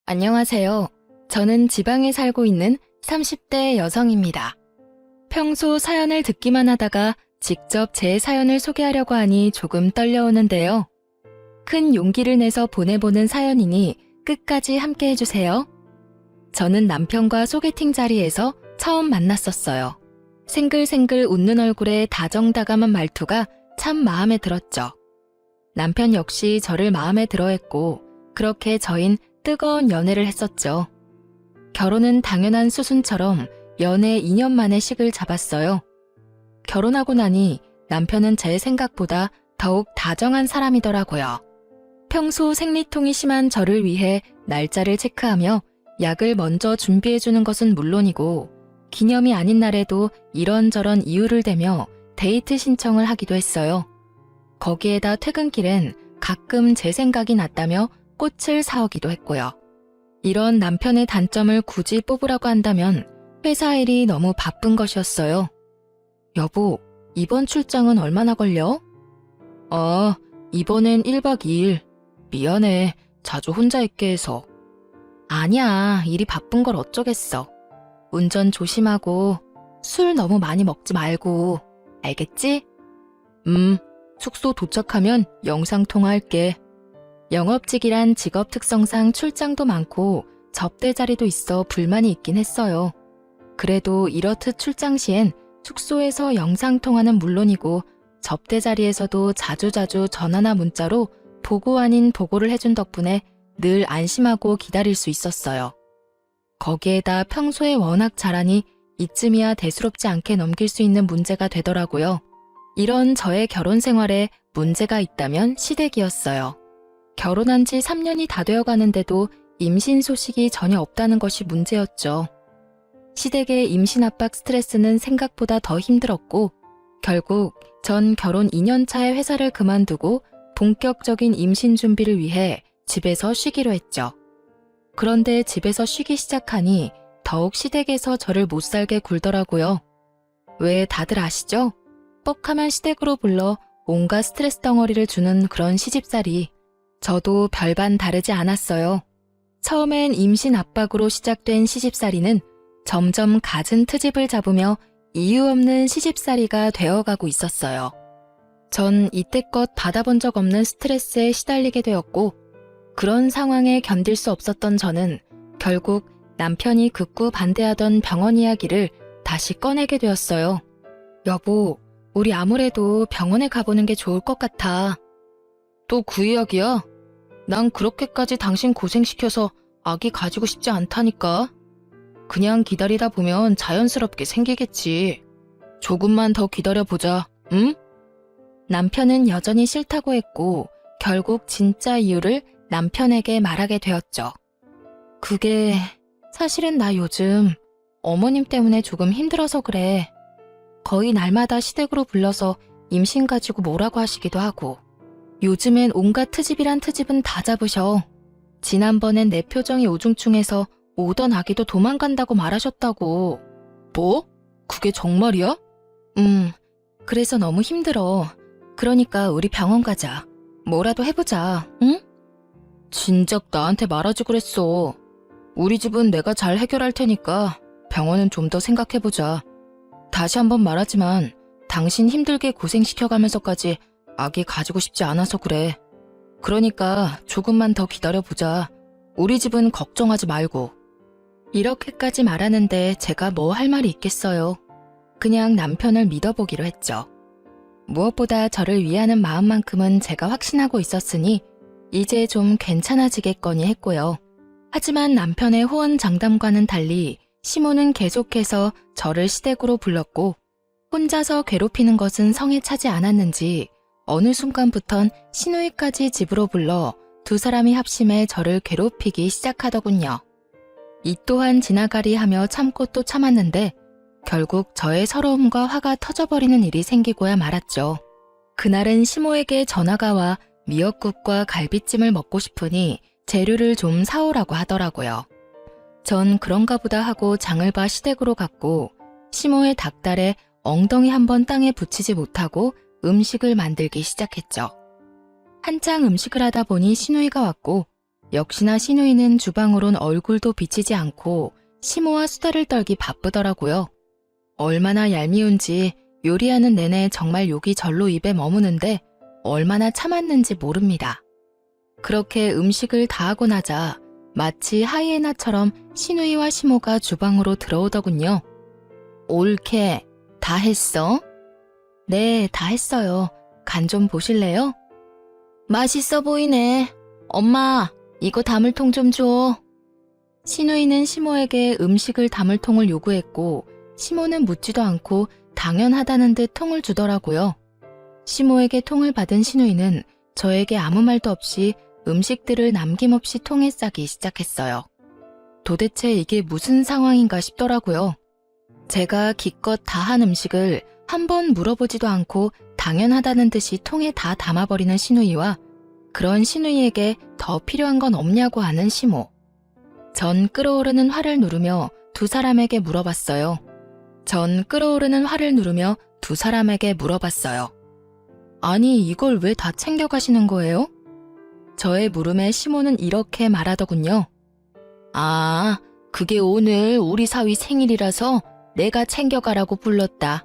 안녕하세요. 저는 지방에 살고 있는 30대 여성입니다. 평소 사연을 듣기만 하다가 직접 제 사연을 소개하려고 하니 조금 떨려오는데요. 큰 용기를 내서 보내보는 사연이니 끝까지 함께 해주세요. 저는 남편과 소개팅 자리에서 처음 만났었어요. 생글생글 웃는 얼굴에 다정다감한 말투가 참 마음에 들었죠. 남편 역시 저를 마음에 들어했고 그렇게 저흰 뜨거운 연애를 했었죠. 결혼은 당연한 수순처럼 연애 2년 만에 식을 잡았어요. 결혼하고 나니 남편은 제 생각보다 더욱 다정한 사람이더라고요. 평소 생리통이 심한 저를 위해 날짜를 체크하며 약을 먼저 준비해주는 것은 물론이고 기념이 아닌 날에도 이런저런 이유를 대며 데이트 신청을 하기도 했어요. 거기에다 퇴근길엔 가끔 제 생각이 났다며 꽃을 사오기도 했고요. 이런 남편의 단점을 굳이 뽑으라고 한다면 회사 일이 너무 바쁜 것이었어요. 여보, 이번 출장은 얼마나 걸려? 이번엔 1박 2일. 미안해, 자주 혼자 있게 해서. 아니야, 일이 바쁜 걸 어쩌겠어. 운전 조심하고 술 너무 많이 먹지 말고. 알겠지? 숙소 도착하면 영상통화할게. 영업직이란 직업 특성상 출장도 많고 접대 자리도 있어 불만이 있긴 했어요. 그래도 이렇듯 출장 시엔 숙소에서 영상통화는 물론이고 접대 자리에서도 자주자주 전화나 문자로 보고 아닌 보고를 해준 덕분에 늘 안심하고 기다릴 수 있었어요. 거기에다 평소에 워낙 잘하니 이쯤이야 대수롭지 않게 넘길 수 있는 문제가 되더라고요. 이런 저의 결혼 생활에 문제가 있다면 시댁이었어요. 결혼한 지 3년이 다 되어 가는데도 임신 소식이 전혀 없다는 것이 문제였죠. 시댁의 임신 압박 스트레스는 생각보다 더 힘들었고 결국 전 결혼 2년 차에 회사를 그만두고 본격적인 임신 준비를 위해 집에서 쉬기로 했죠. 그런데 집에서 쉬기 시작하니 더욱 시댁에서 저를 못 살게 굴더라고요. 왜 다들 아시죠? 뻑하면 시댁으로 불러 온갖 스트레스 덩어리를 주는 그런 시집살이. 저도 별반 다르지 않았어요. 처음엔 임신 압박으로 시작된 시집살이는 점점 갖은 트집을 잡으며 이유 없는 시집살이가 되어가고 있었어요. 전 이때껏 받아본 적 없는 스트레스에 시달리게 되었고 그런 상황에 견딜 수 없었던 저는 결국 남편이 극구 반대하던 병원 이야기를 다시 꺼내게 되었어요. 여보, 우리 아무래도 병원에 가보는 게 좋을 것 같아. 또 그 이야기야? 난 그렇게까지 당신 고생시켜서 아기 가지고 싶지 않다니까. 그냥 기다리다 보면 자연스럽게 생기겠지. 조금만 더 기다려보자, 응? 남편은 여전히 싫다고 했고 결국 진짜 이유를 남편에게 말하게 되었죠. 그게 사실은 나 요즘 어머님 때문에 조금 힘들어서 그래. 거의 날마다 시댁으로 불러서 임신 가지고 뭐라고 하시기도 하고 요즘엔 온갖 트집이란 트집은 다 잡으셔. 지난번엔 내 표정이 우중충해서 오던 아기도 도망간다고 말하셨다고. 뭐? 그게 정말이야? 그래서 너무 힘들어. 그러니까 우리 병원 가자. 뭐라도 해보자, 응? 진작 나한테 말하지 그랬어. 우리 집은 내가 잘 해결할 테니까 병원은 좀 더 생각해보자. 다시 한번 말하지만 당신 힘들게 고생시켜가면서까지 아기 가지고 싶지 않아서 그래. 그러니까 조금만 더 기다려보자. 우리 집은 걱정하지 말고. 이렇게까지 말하는데 제가 뭐 할 말이 있겠어요. 그냥 남편을 믿어보기로 했죠. 무엇보다 저를 위하는 마음만큼은 제가 확신하고 있었으니 이제 좀 괜찮아지겠거니 했고요. 하지만 남편의 호언장담과는 달리 시모는 계속해서 저를 시댁으로 불렀고 혼자서 괴롭히는 것은 성에 차지 않았는지 어느 순간부턴 시누이까지 집으로 불러 두 사람이 합심해 저를 괴롭히기 시작하더군요. 이 또한 지나가리 하며 참고 또 참았는데 결국 저의 서러움과 화가 터져버리는 일이 생기고야 말았죠. 그날은 시모에게 전화가 와 미역국과 갈비찜을 먹고 싶으니 재료를 좀 사오라고 하더라고요. 전 그런가 보다 하고 장을 봐 시댁으로 갔고 시모의 닭달에 엉덩이 한번 땅에 붙이지 못하고 음식을 만들기 시작했죠. 한창 음식을 하다 보니 시누이가 왔고 역시나 신우이는 주방으론 얼굴도 비치지 않고 시모와 수다를 떨기 바쁘더라고요. 얼마나 얄미운지 요리하는 내내 정말 욕이 절로 입에 머무는데 얼마나 참았는지 모릅니다. 그렇게 음식을 다 하고 나자 마치 하이에나처럼 신우이와 시모가 주방으로 들어오더군요. 옳게, 다 했어? 네, 다 했어요. 간 좀 보실래요? 맛있어 보이네. 엄마, 이거 담을 통 좀 줘. 신우이는 시모에게 음식을 담을 통을 요구했고 시모는 묻지도 않고 당연하다는 듯 통을 주더라고요. 시모에게 통을 받은 신우이는 저에게 아무 말도 없이 음식들을 남김없이 통에 싸기 시작했어요. 도대체 이게 무슨 상황인가 싶더라고요. 제가 기껏 다 한 음식을 한 번 물어보지도 않고 당연하다는 듯이 통에 다 담아버리는 신우이와 그런 신우이에게 더 필요한 건 없냐고 하는 시모. 전 끓어오르는 화를 누르며 두 사람에게 물어봤어요. 아니, 이걸 왜 다 챙겨가시는 거예요? 저의 물음에 시모는 이렇게 말하더군요. 아, 그게 오늘 우리 사위 생일이라서 내가 챙겨가라고 불렀다.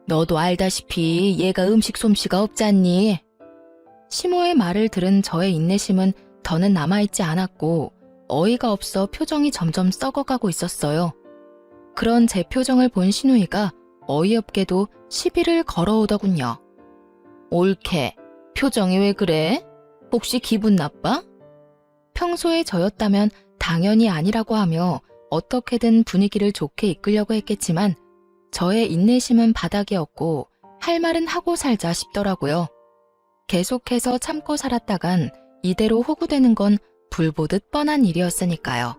너도 알다시피 얘가 음식 솜씨가 없잖니. 시모의 말을 들은 저의 인내심은 더는 남아있지 않았고 어이가 없어 표정이 점점 썩어가고 있었어요. 그런 제 표정을 본 신우이가 어이없게도 시비를 걸어오더군요. 옳게, 표정이 왜 그래? 혹시 기분 나빠? 평소에 저였다면 당연히 아니라고 하며 어떻게든 분위기를 좋게 이끌려고 했겠지만 저의 인내심은 바닥이었고 할 말은 하고 살자 싶더라고요. 계속해서 참고 살았다간 이대로 호구되는 건 불보듯 뻔한 일이었으니까요.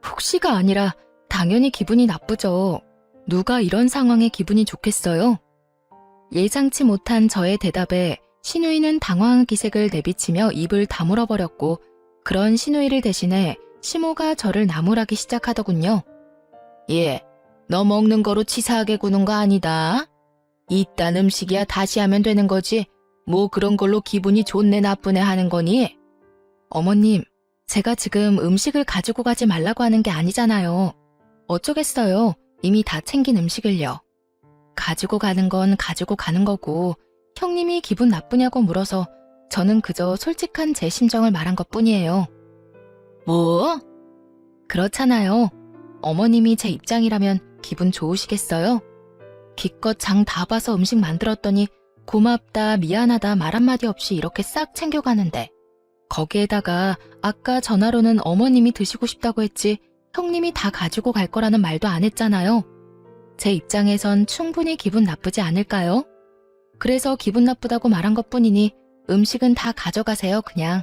혹시가 아니라 당연히 기분이 나쁘죠. 누가 이런 상황에 기분이 좋겠어요? 예상치 못한 저의 대답에 신우이는 당황한 기색을 내비치며 입을 다물어버렸고 그런 신우이를 대신해 시모가 저를 나무라기 시작하더군요. 예, 너 먹는 거로 치사하게 구는 거 아니다. 이딴 음식이야 다시 하면 되는 거지. 뭐 그런 걸로 기분이 좋네 나쁘네 하는 거니? 어머님, 제가 지금 음식을 가지고 가지 말라고 하는 게 아니잖아요. 어쩌겠어요. 이미 다 챙긴 음식을요. 가지고 가는 건 가지고 가는 거고 형님이 기분 나쁘냐고 물어서 저는 그저 솔직한 제 심정을 말한 것뿐이에요. 뭐? 그렇잖아요. 어머님이 제 입장이라면 기분 좋으시겠어요? 기껏 장 다 봐서 음식 만들었더니 고맙다, 미안하다 말 한마디 없이 이렇게 싹 챙겨가는데 거기에다가 아까 전화로는 어머님이 드시고 싶다고 했지 형님이 다 가지고 갈 거라는 말도 안 했잖아요. 제 입장에선 충분히 기분 나쁘지 않을까요? 그래서 기분 나쁘다고 말한 것뿐이니 음식은 다 가져가세요, 그냥.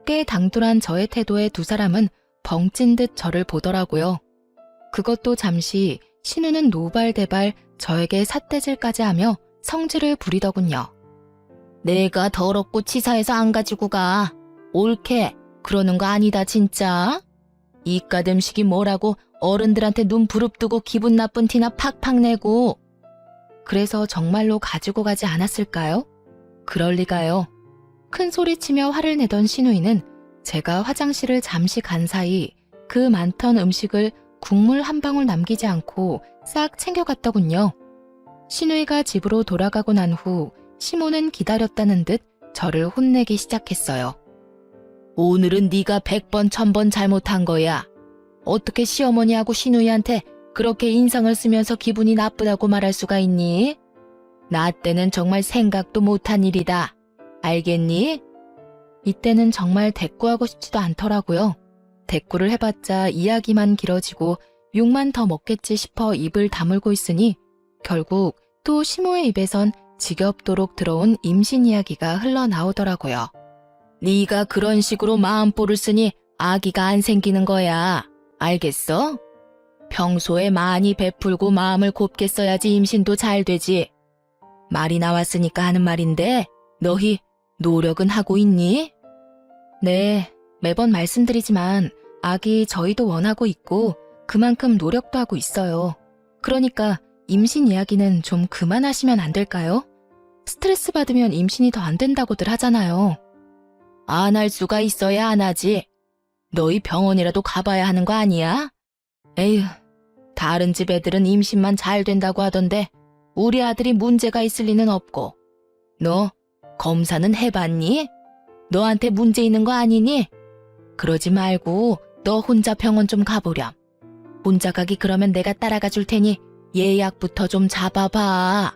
꽤 당돌한 저의 태도에 두 사람은 벙찐 듯 저를 보더라고요. 그것도 잠시 신우는 노발대발 저에게 삿대질까지 하며 성질을 부리더군요. 내가 더럽고 치사해서 안 가지고 가. 옳게, 그러는 거 아니다 진짜. 이깟 음식이 뭐라고 어른들한테 눈 부릅뜨고 기분 나쁜 티나 팍팍 내고. 그래서 정말로 가지고 가지 않았을까요? 그럴 리가요. 큰 소리치며 화를 내던 신우이는 제가 화장실을 잠시 간 사이 그 많던 음식을 국물 한 방울 남기지 않고 싹 챙겨갔더군요. 신우이가 집으로 돌아가고 난 후 시모는 기다렸다는 듯 저를 혼내기 시작했어요. 오늘은 네가 100번 1000번 잘못한 거야. 어떻게 시어머니하고 신우이한테 그렇게 인상을 쓰면서 기분이 나쁘다고 말할 수가 있니? 나 때는 정말 생각도 못한 일이다. 알겠니? 이때는 정말 대꾸하고 싶지도 않더라고요. 대꾸를 해봤자 이야기만 길어지고 욕만 더 먹겠지 싶어 입을 다물고 있으니 결국 또 시모의 입에선 지겹도록 들어온 임신 이야기가 흘러나오더라고요. 네가 그런 식으로 마음보를 쓰니 아기가 안 생기는 거야. 알겠어? 평소에 많이 베풀고 마음을 곱게 써야지 임신도 잘 되지. 말이 나왔으니까 하는 말인데 너희 노력은 하고 있니? 네, 매번 말씀드리지만 아기 저희도 원하고 있고 그만큼 노력도 하고 있어요. 그러니까 임신 이야기는 좀 그만하시면 안 될까요? 스트레스 받으면 임신이 더 안 된다고들 하잖아요. 안 할 수가 있어야 안 하지. 너희 병원이라도 가봐야 하는 거 아니야? 에휴, 다른 집 애들은 임신만 잘 된다고 하던데 우리 아들이 문제가 있을 리는 없고. 너 검사는 해봤니? 너한테 문제 있는 거 아니니? 그러지 말고 너 혼자 병원 좀 가보렴. 혼자 가기 그러면 내가 따라가 줄 테니 예약부터 좀 잡아봐.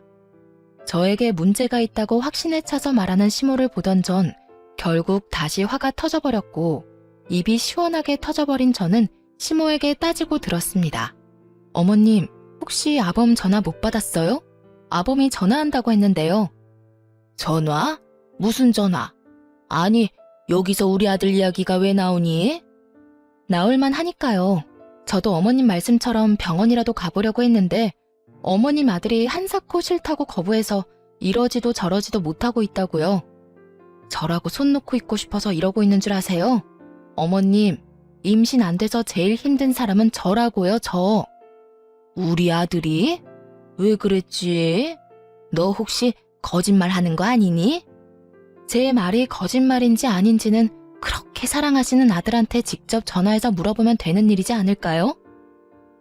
저에게 문제가 있다고 확신에 차서 말하는 시모를 보던 전 결국 다시 화가 터져버렸고 입이 시원하게 터져버린 저는 시모에게 따지고 들었습니다. 어머님, 혹시 아범 전화 못 받았어요? 아범이 전화한다고 했는데요. 전화? 무슨 전화? 아니, 여기서 우리 아들 이야기가 왜 나오니? 나올만 하니까요. 저도 어머님 말씀처럼 병원이라도 가보려고 했는데 어머님 아들이 한사코 싫다고 거부해서 이러지도 저러지도 못하고 있다고요. 저라고 손 놓고 있고 싶어서 이러고 있는 줄 아세요? 어머님, 임신 안 돼서 제일 힘든 사람은 저라고요, 저. 우리 아들이? 왜 그랬지? 너 혹시 거짓말 하는 거 아니니? 제 말이 거짓말인지 아닌지는 그렇게 사랑하시는 아들한테 직접 전화해서 물어보면 되는 일이지 않을까요?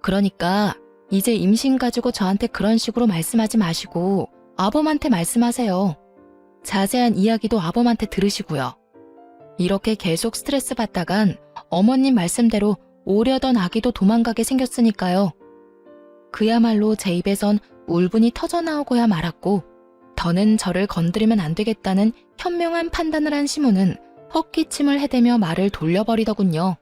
그러니까 이제 임신 가지고 저한테 그런 식으로 말씀하지 마시고 아범한테 말씀하세요. 자세한 이야기도 아범한테 들으시고요. 이렇게 계속 스트레스 받다간 어머님 말씀대로 오려던 아기도 도망가게 생겼으니까요. 그야말로 제 입에선 울분이 터져나오고야 말았고 더는 저를 건드리면 안 되겠다는 현명한 판단을 한 시모는 헛기침을 해대며 말을 돌려버리더군요.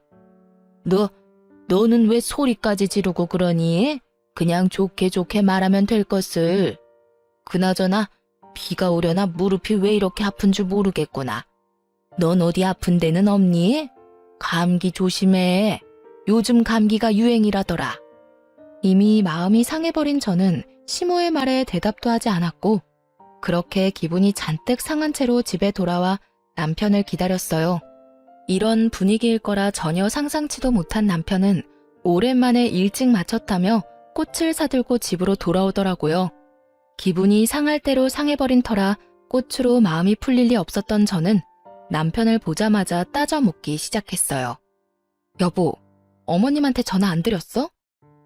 너는 왜 소리까지 지르고 그러니? 그냥 좋게 좋게 말하면 될 것을. 그나저나 비가 오려나 무릎이 왜 이렇게 아픈 줄 모르겠구나. 넌 어디 아픈 데는 없니? 감기 조심해. 요즘 감기가 유행이라더라. 이미 마음이 상해버린 저는 시모의 말에 대답도 하지 않았고 그렇게 기분이 잔뜩 상한 채로 집에 돌아와 남편을 기다렸어요. 이런 분위기일 거라 전혀 상상치도 못한 남편은 오랜만에 일찍 마쳤다며 꽃을 사들고 집으로 돌아오더라고요. 기분이 상할 대로 상해버린 터라 꽃으로 마음이 풀릴 리 없었던 저는 남편을 보자마자 따져 묻기 시작했어요. 여보, 어머님한테 전화 안 드렸어?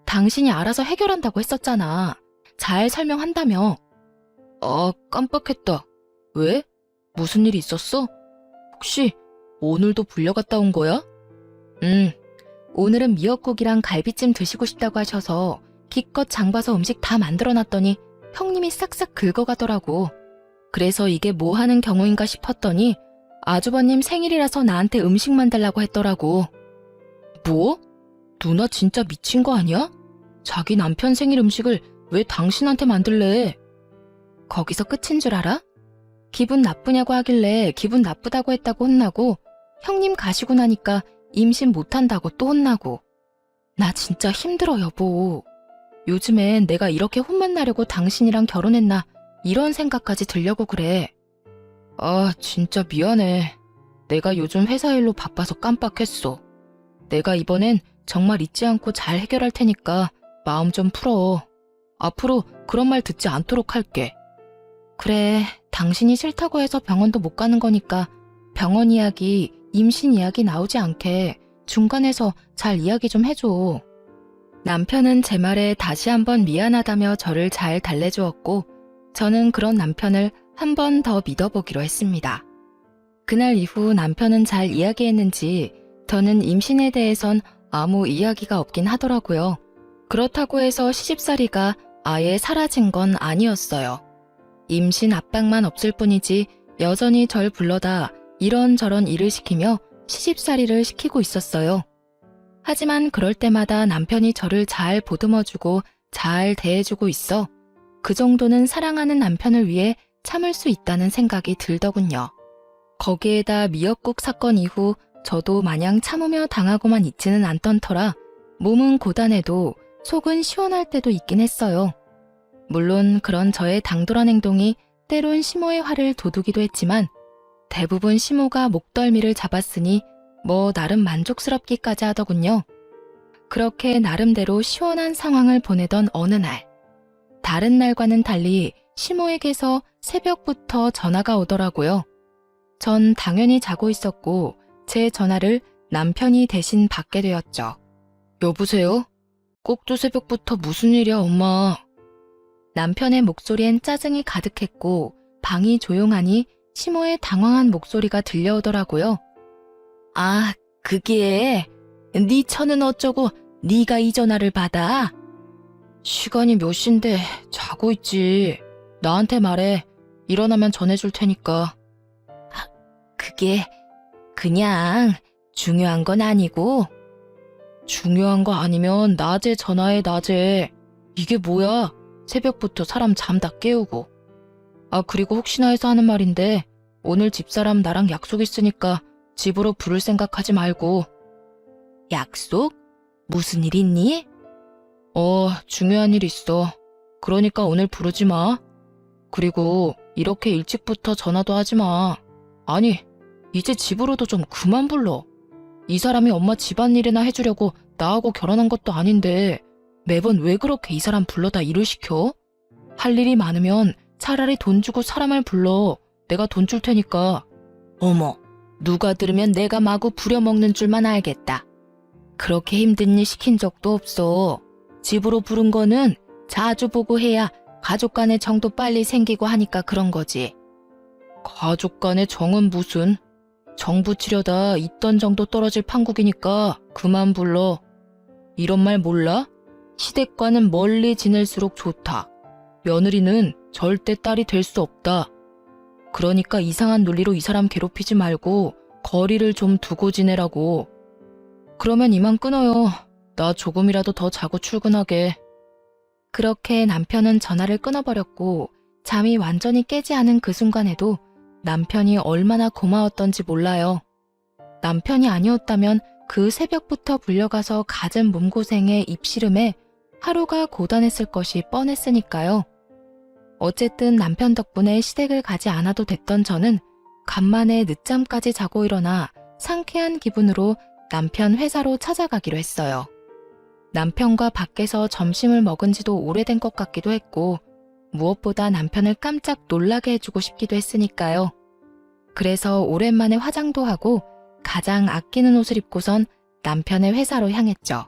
당신이 알아서 해결한다고 했었잖아. 잘 설명한다며. 깜빡했다. 왜? 무슨 일이 있었어? 혹시 오늘도 불려갔다 온 거야? 오늘은 미역국이랑 갈비찜 드시고 싶다고 하셔서 기껏 장봐서 음식 다 만들어놨더니 형님이 싹싹 긁어가더라고. 그래서 이게 뭐 하는 경우인가 싶었더니 아주버님 생일이라서 나한테 음식 만들라고 했더라고. 뭐? 누나 진짜 미친 거 아니야? 자기 남편 생일 음식을 왜 당신한테 만들래? 거기서 끝인 줄 알아? 기분 나쁘냐고 하길래 기분 나쁘다고 했다고 혼나고 형님 가시고 나니까 임신 못한다고 또 혼나고. 나 진짜 힘들어 여보. 요즘엔 내가 이렇게 혼만 나려고 당신이랑 결혼했나 이런 생각까지 들려고 그래. 진짜 미안해. 내가 요즘 회사 일로 바빠서 깜빡했어. 내가 이번엔 정말 잊지 않고 잘 해결할 테니까 마음 좀 풀어. 앞으로 그런 말 듣지 않도록 할게. 그래, 당신이 싫다고 해서 병원도 못 가는 거니까 병원 이야기, 임신 이야기 나오지 않게 중간에서 잘 이야기 좀 해줘. 남편은 제 말에 다시 한번 미안하다며 저를 잘 달래주었고 저는 그런 남편을 한 번 더 믿어보기로 했습니다. 그날 이후 남편은 잘 이야기했는지 저는 임신에 대해선 아무 이야기가 없긴 하더라고요. 그렇다고 해서 시집살이가 아예 사라진 건 아니었어요. 임신 압박만 없을 뿐이지 여전히 절 불러다 이런저런 일을 시키며 시집살이를 시키고 있었어요. 하지만 그럴 때마다 남편이 저를 잘 보듬어주고 잘 대해주고 있어 그 정도는 사랑하는 남편을 위해 참을 수 있다는 생각이 들더군요. 거기에다 미역국 사건 이후 저도 마냥 참으며 당하고만 있지는 않던 터라 몸은 고단해도 속은 시원할 때도 있긴 했어요. 물론 그런 저의 당돌한 행동이 때론 시모의 화를 돋우기도 했지만 대부분 시모가 목덜미를 잡았으니 뭐 나름 만족스럽기까지 하더군요. 그렇게 나름대로 시원한 상황을 보내던 어느 날, 다른 날과는 달리 시모에게서 새벽부터 전화가 오더라고요. 전 당연히 자고 있었고 제 전화를 남편이 대신 받게 되었죠. 여보세요? 꼭두 새벽부터 무슨 일이야, 엄마? 남편의 목소리엔 짜증이 가득했고 방이 조용하니 시모의 당황한 목소리가 들려오더라고요. 아, 그게 네 처는 어쩌고 네가 이 전화를 받아? 시간이 몇 시인데 자고 있지. 나한테 말해. 일어나면 전해줄 테니까. 그게 그냥 중요한 건 아니고. 중요한 거 아니면 낮에 전화해, 낮에. 이게 뭐야? 새벽부터 사람 잠 다 깨우고. 아, 그리고 혹시나 해서 하는 말인데 오늘 집사람 나랑 약속 있으니까 집으로 부를 생각하지 말고. 약속? 무슨 일 있니? 중요한 일 있어. 그러니까 오늘 부르지 마. 그리고 이렇게 일찍부터 전화도 하지 마. 아니, 이제 집으로도 좀 그만 불러. 이 사람이 엄마 집안일이나 해주려고 나하고 결혼한 것도 아닌데 매번 왜 그렇게 이 사람 불러다 일을 시켜? 할 일이 많으면 차라리 돈 주고 사람을 불러. 내가 돈 줄 테니까. 어머, 누가 들으면 내가 마구 부려먹는 줄만 알겠다. 그렇게 힘든 일 시킨 적도 없어. 집으로 부른 거는 자주 보고 해야 가족 간의 정도 빨리 생기고 하니까 그런 거지. 가족 간의 정은 무슨? 정 붙이려다 있던 정도 떨어질 판국이니까 그만 불러. 이런 말 몰라? 시댁과는 멀리 지낼수록 좋다. 며느리는 절대 딸이 될 수 없다. 그러니까 이상한 논리로 이 사람 괴롭히지 말고 거리를 좀 두고 지내라고. 그러면 이만 끊어요. 나 조금이라도 더 자고 출근하게. 그렇게 남편은 전화를 끊어버렸고 잠이 완전히 깨지 않은 그 순간에도 남편이 얼마나 고마웠던지 몰라요. 남편이 아니었다면 그 새벽부터 불려가서 갖은 몸고생에 입씨름에 하루가 고단했을 것이 뻔했으니까요. 어쨌든 남편 덕분에 시댁을 가지 않아도 됐던 저는 간만에 늦잠까지 자고 일어나 상쾌한 기분으로 남편 회사로 찾아가기로 했어요. 남편과 밖에서 점심을 먹은 지도 오래된 것 같기도 했고 무엇보다 남편을 깜짝 놀라게 해주고 싶기도 했으니까요. 그래서 오랜만에 화장도 하고 가장 아끼는 옷을 입고선 남편의 회사로 향했죠.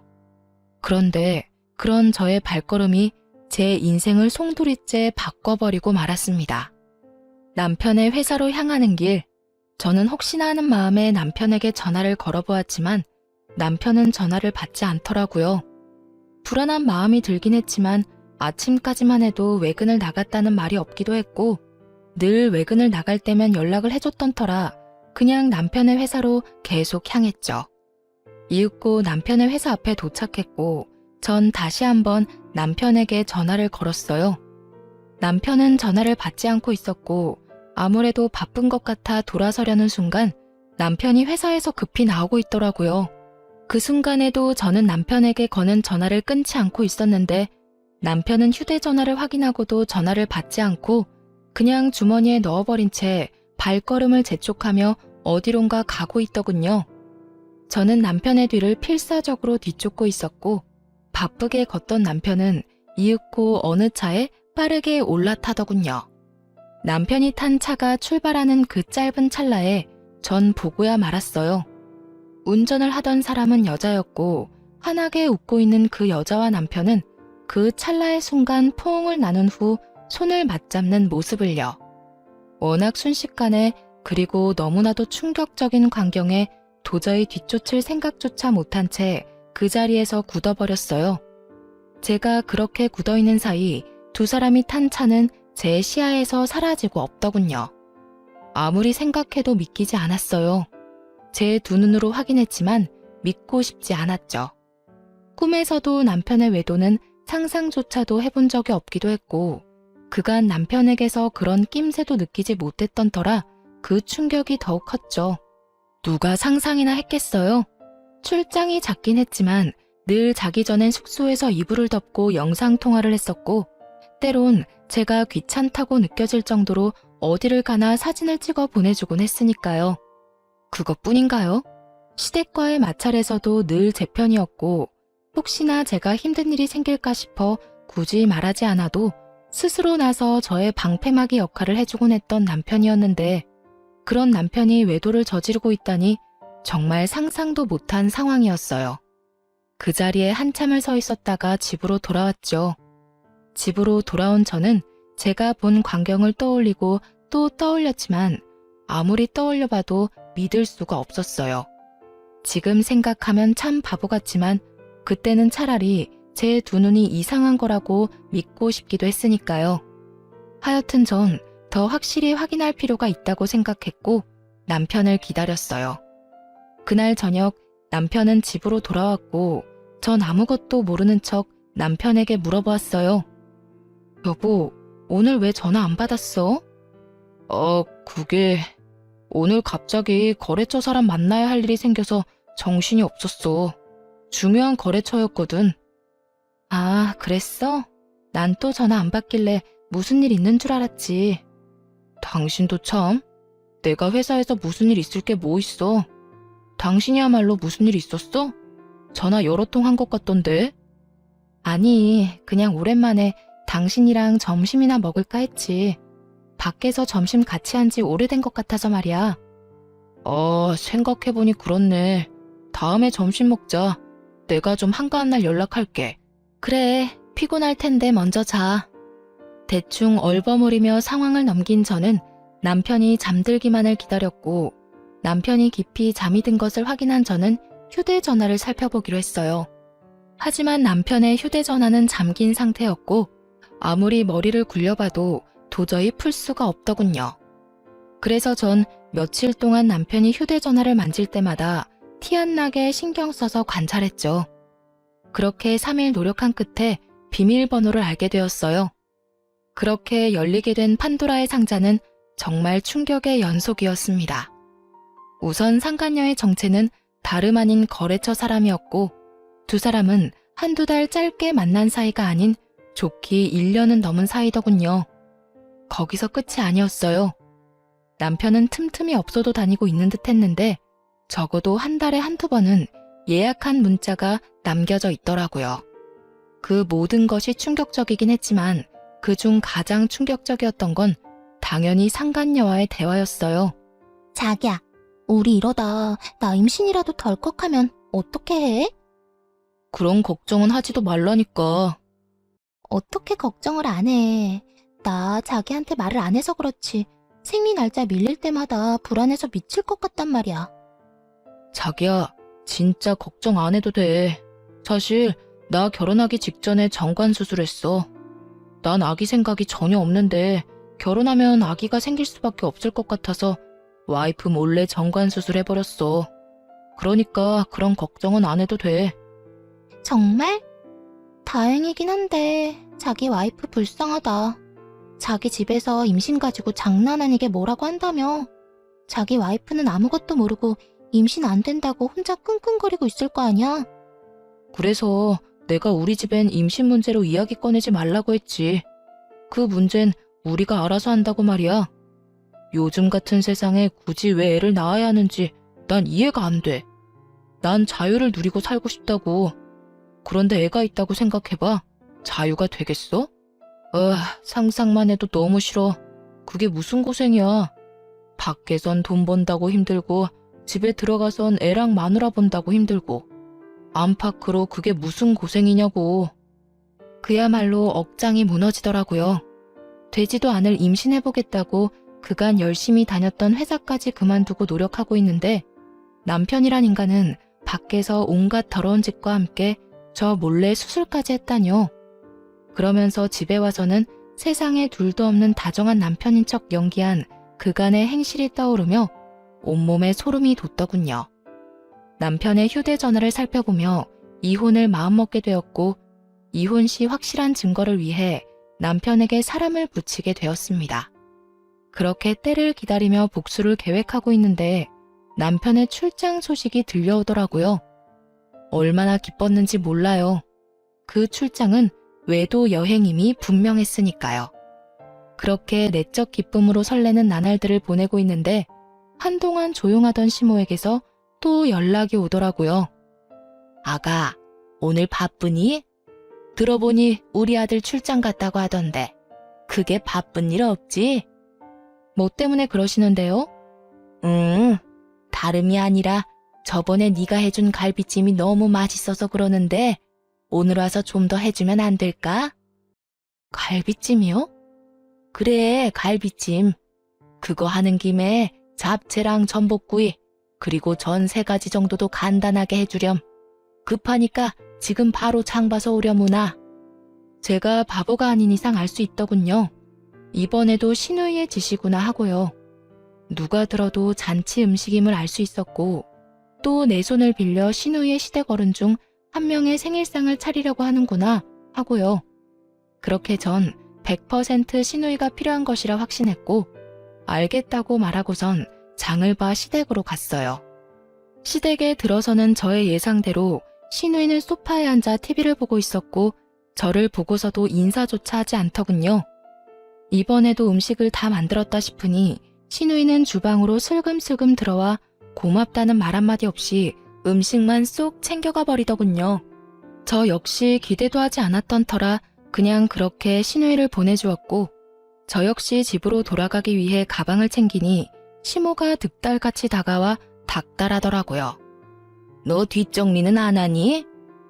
그런데 그런 저의 발걸음이 제 인생을 송두리째 바꿔버리고 말았습니다. 남편의 회사로 향하는 길, 저는 혹시나 하는 마음에 남편에게 전화를 걸어보았지만 남편은 전화를 받지 않더라고요. 불안한 마음이 들긴 했지만 아침까지만 해도 외근을 나갔다는 말이 없기도 했고 늘 외근을 나갈 때면 연락을 해줬던 터라 그냥 남편의 회사로 계속 향했죠. 이윽고 남편의 회사 앞에 도착했고 전 다시 한번 남편에게 전화를 걸었어요. 남편은 전화를 받지 않고 있었고 아무래도 바쁜 것 같아 돌아서려는 순간 남편이 회사에서 급히 나오고 있더라고요. 그 순간에도 저는 남편에게 거는 전화를 끊지 않고 있었는데 남편은 휴대전화를 확인하고도 전화를 받지 않고 그냥 주머니에 넣어버린 채 발걸음을 재촉하며 어디론가 가고 있더군요. 저는 남편의 뒤를 필사적으로 뒤쫓고 있었고 바쁘게 걷던 남편은 이윽고 어느 차에 빠르게 올라타더군요. 남편이 탄 차가 출발하는 그 짧은 찰나에 전 보고야 말았어요. 운전을 하던 사람은 여자였고 환하게 웃고 있는 그 여자와 남편은 그 찰나의 순간 포옹을 나눈 후 손을 맞잡는 모습을요. 워낙 순식간에 그리고 너무나도 충격적인 광경에 도저히 뒤쫓을 생각조차 못한 채 그 자리에서 굳어버렸어요. 제가 그렇게 굳어있는 사이 두 사람이 탄 차는 제 시야에서 사라지고 없더군요. 아무리 생각해도 믿기지 않았어요. 제 두 눈으로 확인했지만 믿고 싶지 않았죠. 꿈에서도 남편의 외도는 상상조차도 해본 적이 없기도 했고 그간 남편에게서 그런 낌새도 느끼지 못했던 터라 그 충격이 더욱 컸죠. 누가 상상이나 했겠어요? 출장이 잦긴 했지만 늘 자기 전엔 숙소에서 이불을 덮고 영상통화를 했었고 때론 제가 귀찮다고 느껴질 정도로 어디를 가나 사진을 찍어 보내주곤 했으니까요. 그것뿐인가요? 시댁과의 마찰에서도 늘 제 편이었고 혹시나 제가 힘든 일이 생길까 싶어 굳이 말하지 않아도 스스로 나서 저의 방패막이 역할을 해주곤 했던 남편이었는데 그런 남편이 외도를 저지르고 있다니 정말 상상도 못한 상황이었어요. 그 자리에 한참을 서 있었다가 집으로 돌아왔죠. 집으로 돌아온 저는 제가 본 광경을 떠올리고 또 떠올렸지만 아무리 떠올려봐도 믿을 수가 없었어요. 지금 생각하면 참 바보 같지만 그때는 차라리 제 두 눈이 이상한 거라고 믿고 싶기도 했으니까요. 하여튼 전 더 확실히 확인할 필요가 있다고 생각했고 남편을 기다렸어요. 그날 저녁 남편은 집으로 돌아왔고 전 아무것도 모르는 척 남편에게 물어보았어요. 여보, 오늘 왜 전화 안 받았어? 그게 오늘 갑자기 거래처 사람 만나야 할 일이 생겨서 정신이 없었어. 중요한 거래처였거든. 아, 그랬어? 난 또 전화 안 받길래 무슨 일 있는 줄 알았지. 당신도 참. 내가 회사에서 무슨 일 있을 게 뭐 있어. 당신이야말로 무슨 일 있었어? 전화 여러 통 한 것 같던데. 아니, 그냥 오랜만에 당신이랑 점심이나 먹을까 했지. 밖에서 점심 같이 한 지 오래된 것 같아서 말이야. 생각해보니 그렇네. 다음에 점심 먹자. 내가 좀 한가한 날 연락할게. 그래, 피곤할 텐데 먼저 자. 대충 얼버무리며 상황을 넘긴 저는 남편이 잠들기만을 기다렸고 남편이 깊이 잠이 든 것을 확인한 저는 휴대전화를 살펴보기로 했어요. 하지만 남편의 휴대전화는 잠긴 상태였고 아무리 머리를 굴려봐도 도저히 풀 수가 없더군요. 그래서 전 며칠 동안 남편이 휴대전화를 만질 때마다 티 안 나게 신경 써서 관찰했죠. 그렇게 3일 노력한 끝에 비밀번호를 알게 되었어요. 그렇게 열리게 된 판도라의 상자는 정말 충격의 연속이었습니다. 우선 상간녀의 정체는 다름 아닌 거래처 사람이었고 두 사람은 한두 달 짧게 만난 사이가 아닌 좋기 1년은 넘은 사이더군요. 거기서 끝이 아니었어요. 남편은 틈틈이 업소도 다니고 있는 듯 했는데 적어도 한 달에 한두 번은 예약한 문자가 남겨져 있더라고요. 그 모든 것이 충격적이긴 했지만 그중 가장 충격적이었던 건 당연히 상간녀와의 대화였어요. 자기야, 우리 이러다 나 임신이라도 덜컥하면 어떻게 해? 그런 걱정은 하지도 말라니까. 어떻게 걱정을 안 해? 나 자기한테 말을 안 해서 그렇지. 생리 날짜 밀릴 때마다 불안해서 미칠 것 같단 말이야. 자기야, 진짜 걱정 안 해도 돼. 사실 나 결혼하기 직전에 정관 수술했어. 난 아기 생각이 전혀 없는데 결혼하면 아기가 생길 수밖에 없을 것 같아서 와이프 몰래 정관 수술해버렸어. 그러니까 그런 걱정은 안 해도 돼. 정말? 다행이긴 한데 자기 와이프 불쌍하다. 자기 집에서 임신 가지고 장난 아니게 뭐라고 한다며. 자기 와이프는 아무것도 모르고 임신 안 된다고 혼자 끙끙거리고 있을 거 아니야? 그래서 내가 우리 집엔 임신 문제로 이야기 꺼내지 말라고 했지. 그 문제는 우리가 알아서 한다고 말이야. 요즘 같은 세상에 굳이 왜 애를 낳아야 하는지 난 이해가 안 돼. 난 자유를 누리고 살고 싶다고. 그런데 애가 있다고 생각해봐. 자유가 되겠어? 상상만 해도 너무 싫어. 그게 무슨 고생이야. 밖에선 돈 번다고 힘들고 집에 들어가선 애랑 마누라 본다고 힘들고 안팎으로 그게 무슨 고생이냐고. 그야말로 억장이 무너지더라고요. 되지도 않을 임신해보겠다고 그간 열심히 다녔던 회사까지 그만두고 노력하고 있는데 남편이란 인간은 밖에서 온갖 더러운 짓과 함께 저 몰래 수술까지 했다뇨. 그러면서 집에 와서는 세상에 둘도 없는 다정한 남편인 척 연기한 그간의 행실이 떠오르며 온몸에 소름이 돋더군요. 남편의 휴대전화를 살펴보며 이혼을 마음먹게 되었고 이혼 시 확실한 증거를 위해 남편에게 사람을 붙이게 되었습니다. 그렇게 때를 기다리며 복수를 계획하고 있는데 남편의 출장 소식이 들려오더라고요. 얼마나 기뻤는지 몰라요. 그 출장은 외도 여행임이 분명했으니까요. 그렇게 내적 기쁨으로 설레는 나날들을 보내고 있는데 한동안 조용하던 시모에게서 또 연락이 오더라고요. 아가, 오늘 바쁘니? 들어보니 우리 아들 출장 갔다고 하던데 그게 바쁜 일 없지? 뭐 때문에 그러시는데요? 다름이 아니라 저번에 네가 해준 갈비찜이 너무 맛있어서 그러는데 오늘 와서 좀 더 해주면 안 될까? 갈비찜이요? 그래, 갈비찜. 그거 하는 김에 잡채랑 전복구이, 그리고 전 3가지 정도도 간단하게 해주렴. 급하니까 지금 바로 장 봐서 오려무나. 제가 바보가 아닌 이상 알 수 있더군요. 이번에도 신우이의 짓이구나 하고요. 누가 들어도 잔치 음식임을 알 수 있었고, 또 내 손을 빌려 신우이의 시댁어른 중 한 명의 생일상을 차리려고 하는구나 하고요. 그렇게 전 100% 신우이가 필요한 것이라 확신했고, 알겠다고 말하고선 장을 봐 시댁으로 갔어요. 시댁에 들어서는 저의 예상대로 신우이는 소파에 앉아 TV를 보고 있었고, 저를 보고서도 인사조차 하지 않더군요. 이번에도 음식을 다 만들었다 싶으니 신우이는 주방으로 슬금슬금 들어와 고맙다는 말 한마디 없이 음식만 쏙 챙겨가 버리더군요. 저 역시 기대도 하지 않았던 터라 그냥 그렇게 신우이를 보내주었고, 저 역시 집으로 돌아가기 위해 가방을 챙기니 시모가 득달같이 다가와 닥달하더라고요. 너 뒷정리는 안 하니?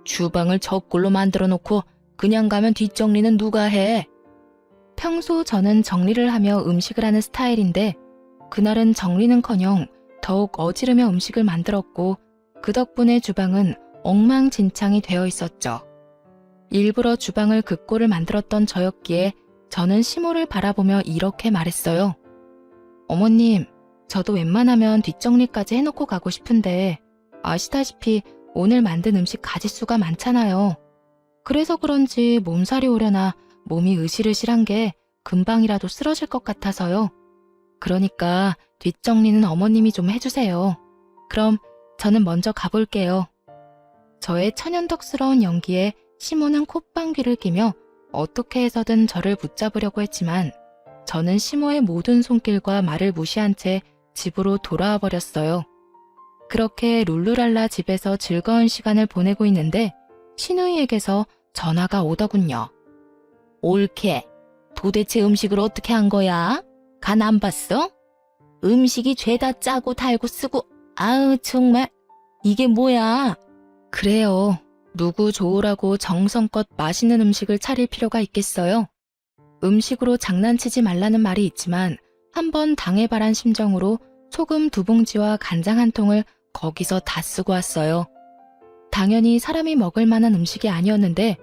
주방을 저꼴로 만들어 놓고 그냥 가면 뒷정리는 누가 해? 평소 저는 정리를 하며 음식을 하는 스타일인데 그날은 정리는커녕 더욱 어지르며 음식을 만들었고, 그 덕분에 주방은 엉망진창이 되어 있었죠. 일부러 주방을 그 꼴을 만들었던 저였기에 저는 시모를 바라보며 이렇게 말했어요. 어머님, 저도 웬만하면 뒷정리까지 해놓고 가고 싶은데 아시다시피 오늘 만든 음식 가짓수가 많잖아요. 그래서 그런지 몸살이 오려나 몸이 으실으실한 게 금방이라도 쓰러질 것 같아서요. 그러니까 뒷정리는 어머님이 좀 해주세요. 그럼 저는 먼저 가볼게요. 저의 천연덕스러운 연기에 시모는 콧방귀를 끼며 어떻게 해서든 저를 붙잡으려고 했지만 저는 시모의 모든 손길과 말을 무시한 채 집으로 돌아와 버렸어요. 그렇게 룰루랄라 집에서 즐거운 시간을 보내고 있는데 신우이에게서 전화가 오더군요. 옳게, 도대체 음식을 어떻게 한 거야? 간 안 봤어? 음식이 죄다 짜고 달고 쓰고, 아우 정말 이게 뭐야? 그래요. 누구 좋으라고 정성껏 맛있는 음식을 차릴 필요가 있겠어요? 음식으로 장난치지 말라는 말이 있지만 한번 당해바란 심정으로 소금 2봉지와 간장 1통을 거기서 다 쓰고 왔어요. 당연히 사람이 먹을 만한 음식이 아니었는데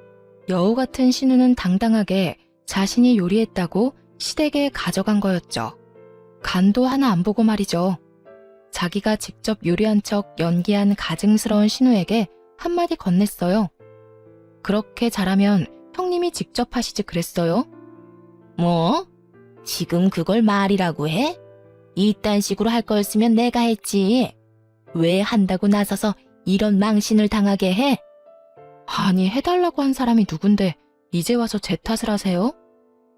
여우 같은 신우는 당당하게 자신이 요리했다고 시댁에 가져간 거였죠. 간도 하나 안 보고 말이죠. 자기가 직접 요리한 척 연기한 가증스러운 신우에게 한마디 건넸어요. 그렇게 잘하면 형님이 직접 하시지 그랬어요? 뭐? 지금 그걸 말이라고 해? 이딴 식으로 할 거였으면 내가 했지. 왜 한다고 나서서 이런 망신을 당하게 해? 아니, 해달라고 한 사람이 누군데 이제 와서 제 탓을 하세요?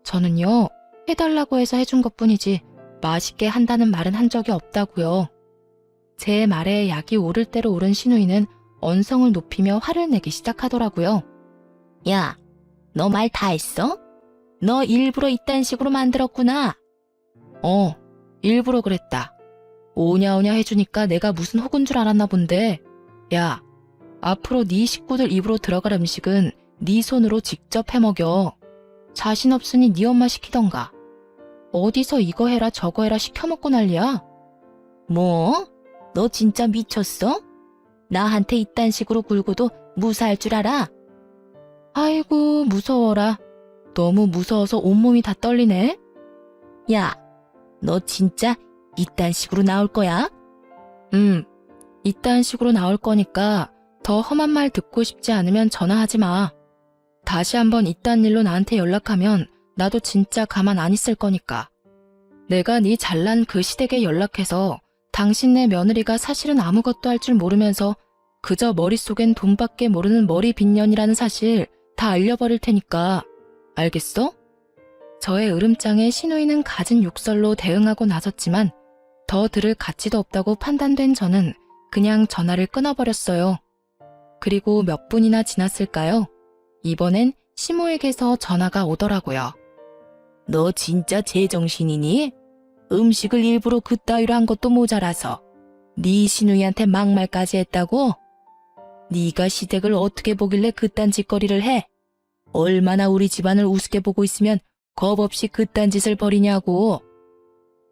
저는요, 해달라고 해서 해준 것뿐이지 맛있게 한다는 말은 한 적이 없다고요. 제 말에 약이 오를 대로 오른 신우이는 언성을 높이며 화를 내기 시작하더라고요. 야, 너 말 다 했어? 너 일부러 이딴 식으로 만들었구나. 일부러 그랬다. 오냐오냐 해주니까 내가 무슨 혹은 줄 알았나 본데. 야, 앞으로 네 식구들 입으로 들어갈 음식은 네 손으로 직접 해먹여. 자신 없으니 네 엄마 시키던가. 어디서 이거 해라 저거 해라 시켜먹고 난리야? 뭐? 너 진짜 미쳤어? 나한테 이딴 식으로 굴고도 무사할 줄 알아? 아이고 무서워라. 너무 무서워서 온몸이 다 떨리네. 야, 너 진짜 이딴 식으로 나올 거야? 이딴 식으로 나올 거니까 더 험한 말 듣고 싶지 않으면 전화하지 마. 다시 한번 이딴 일로 나한테 연락하면 나도 진짜 가만 안 있을 거니까. 내가 네 잘난 그 시댁에 연락해서 당신네 며느리가 사실은 아무것도 할 줄 모르면서 그저 머릿속엔 돈밖에 모르는 머리 빈년이라는 사실 다 알려버릴 테니까. 알겠어? 저의 으름장에 신우이는 갖은 욕설로 대응하고 나섰지만 더 들을 가치도 없다고 판단된 저는 그냥 전화를 끊어버렸어요. 그리고 몇 분이나 지났을까요? 이번엔 시모에게서 전화가 오더라고요. 너 진짜 제정신이니? 음식을 일부러 그따위로 한 것도 모자라서 네 시누이한테 막말까지 했다고? 네가 시댁을 어떻게 보길래 그딴 짓거리를 해? 얼마나 우리 집안을 우습게 보고 있으면 겁 없이 그딴 짓을 벌이냐고.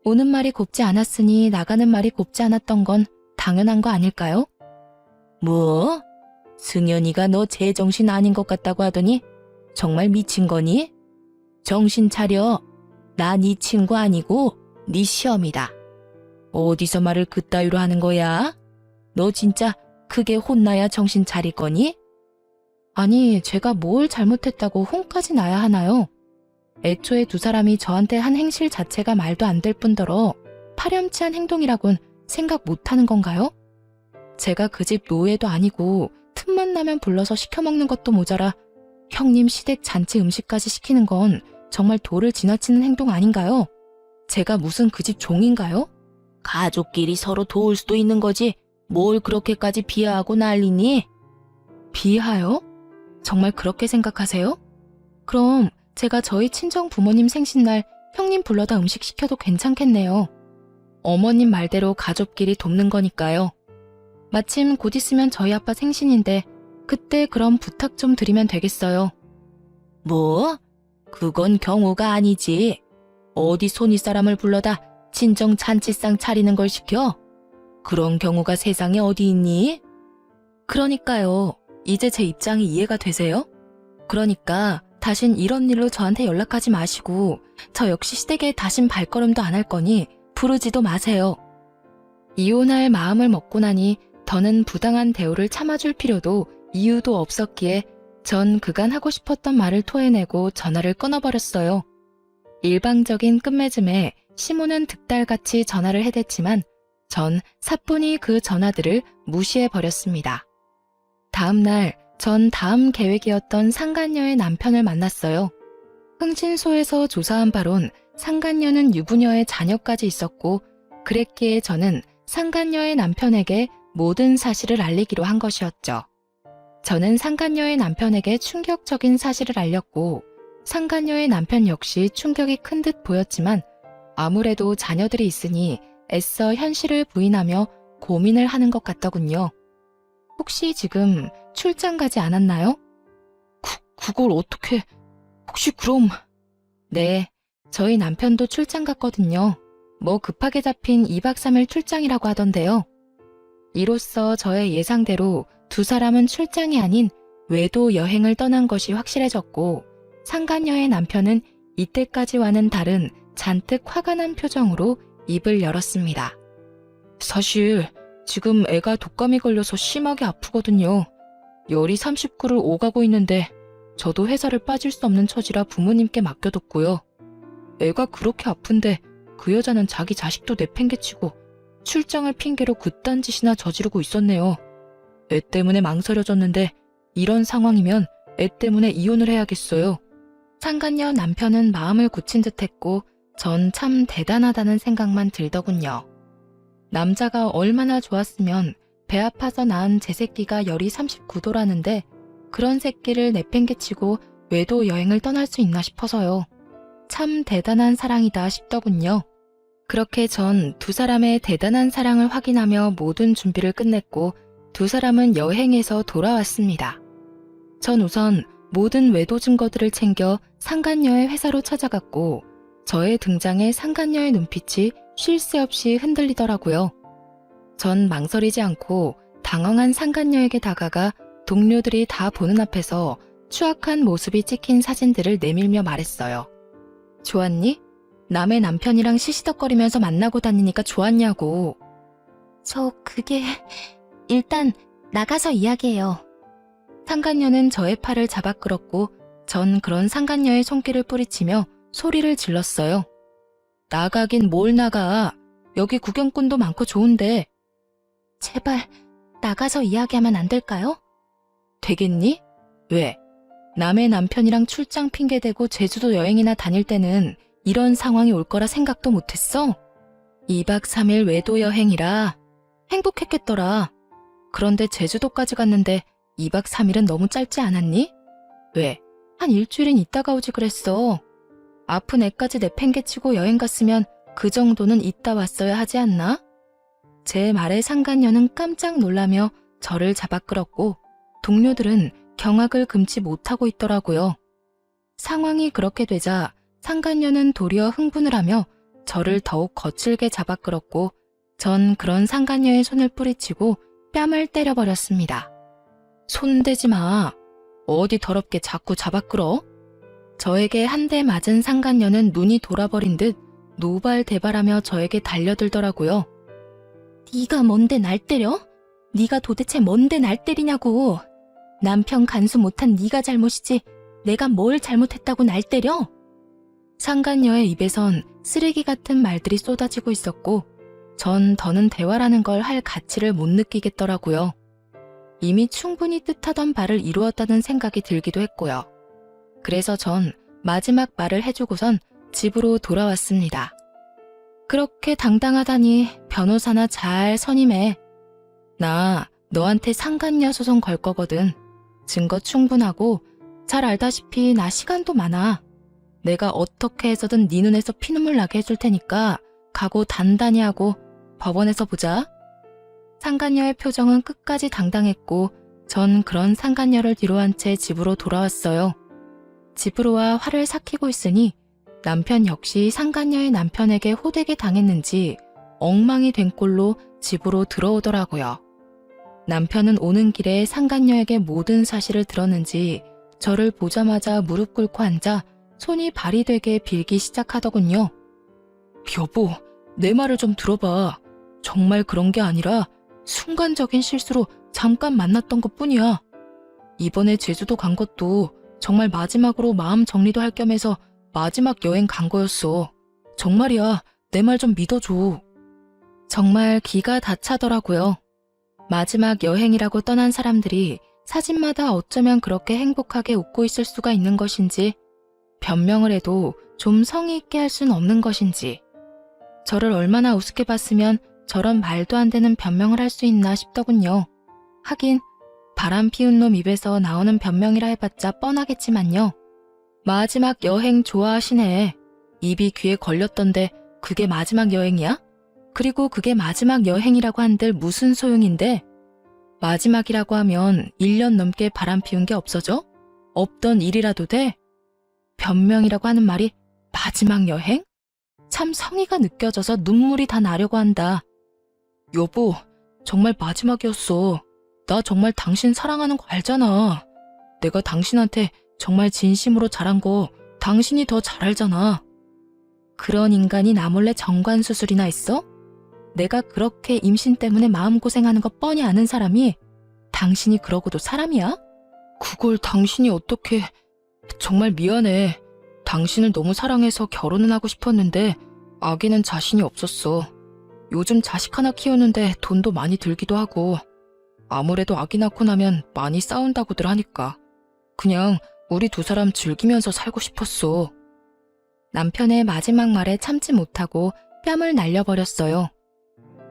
오는 말이 곱지 않았으니 나가는 말이 곱지 않았던 건 당연한 거 아닐까요? 뭐? 승연이가 너 제정신 아닌 것 같다고 하더니 정말 미친 거니? 정신 차려. 나 네 친구 아니고 네 시엄이다. 어디서 말을 그따위로 하는 거야? 너 진짜 크게 혼나야 정신 차릴 거니? 아니, 제가 뭘 잘못했다고 혼까지 나야 하나요? 애초에 두 사람이 저한테 한 행실 자체가 말도 안 될 뿐더러 파렴치한 행동이라곤 생각 못하는 건가요? 제가 그 집 노예도 아니고 틈만 나면 불러서 시켜먹는 것도 모자라 형님 시댁 잔치 음식까지 시키는 건 정말 도를 지나치는 행동 아닌가요? 제가 무슨 그 집 종인가요? 가족끼리 서로 도울 수도 있는 거지 뭘 그렇게까지 비하하고 난리니? 비하요? 정말 그렇게 생각하세요? 그럼 제가 저희 친정 부모님 생신날 형님 불러다 음식 시켜도 괜찮겠네요. 어머님 말대로 가족끼리 돕는 거니까요. 마침 곧 있으면 저희 아빠 생신인데 그때 그럼 부탁 좀 드리면 되겠어요. 뭐? 그건 경우가 아니지. 어디 손윗사람을 불러다 친정 잔치상 차리는 걸 시켜? 그런 경우가 세상에 어디 있니? 그러니까요. 이제 제 입장이 이해가 되세요? 그러니까 다신 이런 일로 저한테 연락하지 마시고 저 역시 시댁에 다신 발걸음도 안 할 거니 부르지도 마세요. 이혼할 마음을 먹고 나니 더는 부당한 대우를 참아줄 필요도 이유도 없었기에 전 그간 하고 싶었던 말을 토해내고 전화를 끊어버렸어요. 일방적인 끝맺음에 시모는 득달같이 전화를 해댔지만 전 사뿐히 그 전화들을 무시해버렸습니다. 다음 날 전 다음 계획이었던 상간녀의 남편을 만났어요. 흥신소에서 조사한 바론 상간녀는 유부녀의 자녀까지 있었고 그랬기에 저는 상간녀의 남편에게 모든 사실을 알리기로 한 것이었죠. 저는 상간녀의 남편에게 충격적인 사실을 알렸고 상간녀의 남편 역시 충격이 큰 듯 보였지만 아무래도 자녀들이 있으니 애써 현실을 부인하며 고민을 하는 것 같더군요. 혹시 지금 출장 가지 않았나요? 그걸 어떻게... 혹시 그럼... 네, 저희 남편도 출장 갔거든요. 뭐 급하게 잡힌 2박 3일 출장이라고 하던데요. 이로써 저의 예상대로 두 사람은 출장이 아닌 외도 여행을 떠난 것이 확실해졌고 상간녀의 남편은 이때까지와는 다른 잔뜩 화가 난 표정으로 입을 열었습니다. 사실 지금 애가 독감이 걸려서 심하게 아프거든요. 열이 39를 오가고 있는데 저도 회사를 빠질 수 없는 처지라 부모님께 맡겨뒀고요. 애가 그렇게 아픈데 그 여자는 자기 자식도 내팽개치고 출장을 핑계로 그딴 짓이나 저지르고 있었네요. 애 때문에 망설여졌는데 이런 상황이면 애 때문에 이혼을 해야겠어요. 상간녀 남편은 마음을 굳힌 듯했고 전 참 대단하다는 생각만 들더군요. 남자가 얼마나 좋았으면 배 아파서 낳은 제 새끼가 열이 39도라는데 그런 새끼를 내팽개치고 외도 여행을 떠날 수 있나 싶어서요. 참 대단한 사랑이다 싶더군요. 그렇게 전 두 사람의 대단한 사랑을 확인하며 모든 준비를 끝냈고 두 사람은 여행에서 돌아왔습니다. 전 우선 모든 외도 증거들을 챙겨 상간녀의 회사로 찾아갔고 저의 등장에 상간녀의 눈빛이 쉴 새 없이 흔들리더라고요. 전 망설이지 않고 당황한 상간녀에게 다가가 동료들이 다 보는 앞에서 추악한 모습이 찍힌 사진들을 내밀며 말했어요. 좋았니? 남의 남편이랑 시시덕거리면서 만나고 다니니까 좋았냐고. 그게... 일단 나가서 이야기해요. 상간녀는 저의 팔을 잡아 끌었고 전 그런 상간녀의 손길을 뿌리치며 소리를 질렀어요. 나가긴 뭘 나가. 여기 구경꾼도 많고 좋은데. 제발 나가서 이야기하면 안 될까요? 되겠니? 왜? 남의 남편이랑 출장 핑계대고 제주도 여행이나 다닐 때는 이런 상황이 올 거라 생각도 못했어? 2박 3일 외도 여행이라 행복했겠더라. 그런데 제주도까지 갔는데 2박 3일은 너무 짧지 않았니? 왜? 한 일주일은 있다가 오지 그랬어. 아픈 애까지 내팽개치고 여행 갔으면 그 정도는 있다 왔어야 하지 않나? 제 말에 상간녀는 깜짝 놀라며 저를 잡아 끌었고 동료들은 경악을 금치 못하고 있더라고요. 상황이 그렇게 되자 상간녀는 도리어 흥분을 하며 저를 더욱 거칠게 잡아 끌었고 전 그런 상간녀의 손을 뿌리치고 뺨을 때려버렸습니다. 손대지 마. 어디 더럽게 자꾸 잡아 끌어? 저에게 한 대 맞은 상간녀는 눈이 돌아버린 듯 노발대발하며 저에게 달려들더라고요. 네가 뭔데 날 때려? 네가 도대체 뭔데 날 때리냐고. 남편 간수 못한 네가 잘못이지 내가 뭘 잘못했다고 날 때려? 상간녀의 입에선 쓰레기 같은 말들이 쏟아지고 있었고 전 더는 대화라는 걸 할 가치를 못 느끼겠더라고요. 이미 충분히 뜻하던 바를 이루었다는 생각이 들기도 했고요. 그래서 전 마지막 말을 해주고선 집으로 돌아왔습니다. 그렇게 당당하다니 변호사나 잘 선임해. 나 너한테 상간녀 소송 걸 거거든. 증거 충분하고 잘 알다시피 나 시간도 많아. 내가 어떻게 해서든 네 눈에서 피눈물 나게 해줄 테니까 각오 단단히 하고 법원에서 보자. 상간녀의 표정은 끝까지 당당했고 전 그런 상간녀를 뒤로한 채 집으로 돌아왔어요. 집으로 와 화를 삭히고 있으니 남편 역시 상간녀의 남편에게 호되게 당했는지 엉망이 된 꼴로 집으로 들어오더라고요. 남편은 오는 길에 상간녀에게 모든 사실을 들었는지 저를 보자마자 무릎 꿇고 앉아 손이 발이 되게 빌기 시작하더군요. 여보, 내 말을 좀 들어봐. 정말 그런 게 아니라 순간적인 실수로 잠깐 만났던 것뿐이야. 이번에 제주도 간 것도 정말 마지막으로 마음 정리도 할 겸해서 마지막 여행 간 거였어. 정말이야. 내 말 좀 믿어줘. 정말 기가 다 차더라고요. 마지막 여행이라고 떠난 사람들이 사진마다 어쩌면 그렇게 행복하게 웃고 있을 수가 있는 것인지, 변명을 해도 좀 성의 있게 할 순 없는 것인지, 저를 얼마나 우습게 봤으면 저런 말도 안 되는 변명을 할 수 있나 싶더군요. 하긴 바람 피운 놈 입에서 나오는 변명이라 해봤자 뻔하겠지만요. 마지막 여행 좋아하시네. 입이 귀에 걸렸던데 그게 마지막 여행이야? 그리고 그게 마지막 여행이라고 한들 무슨 소용인데? 마지막이라고 하면 1년 넘게 바람 피운 게 없어져? 없던 일이라도 돼? 변명이라고 하는 말이 마지막 여행? 참 성의가 느껴져서 눈물이 다 나려고 한다. 여보, 정말 마지막이었어. 나 정말 당신 사랑하는 거 알잖아. 내가 당신한테 정말 진심으로 잘한 거 당신이 더 잘 알잖아. 그런 인간이 나 몰래 정관수술이나 했어? 내가 그렇게 임신 때문에 마음고생하는 거 뻔히 아는 사람이 당신이 그러고도 사람이야? 그걸 당신이 어떻게... 정말 미안해. 당신을 너무 사랑해서 결혼은 하고 싶었는데 아기는 자신이 없었어. 요즘 자식 하나 키우는데 돈도 많이 들기도 하고 아무래도 아기 낳고 나면 많이 싸운다고들 하니까 그냥 우리 두 사람 즐기면서 살고 싶었어. 남편의 마지막 말에 참지 못하고 뺨을 날려버렸어요.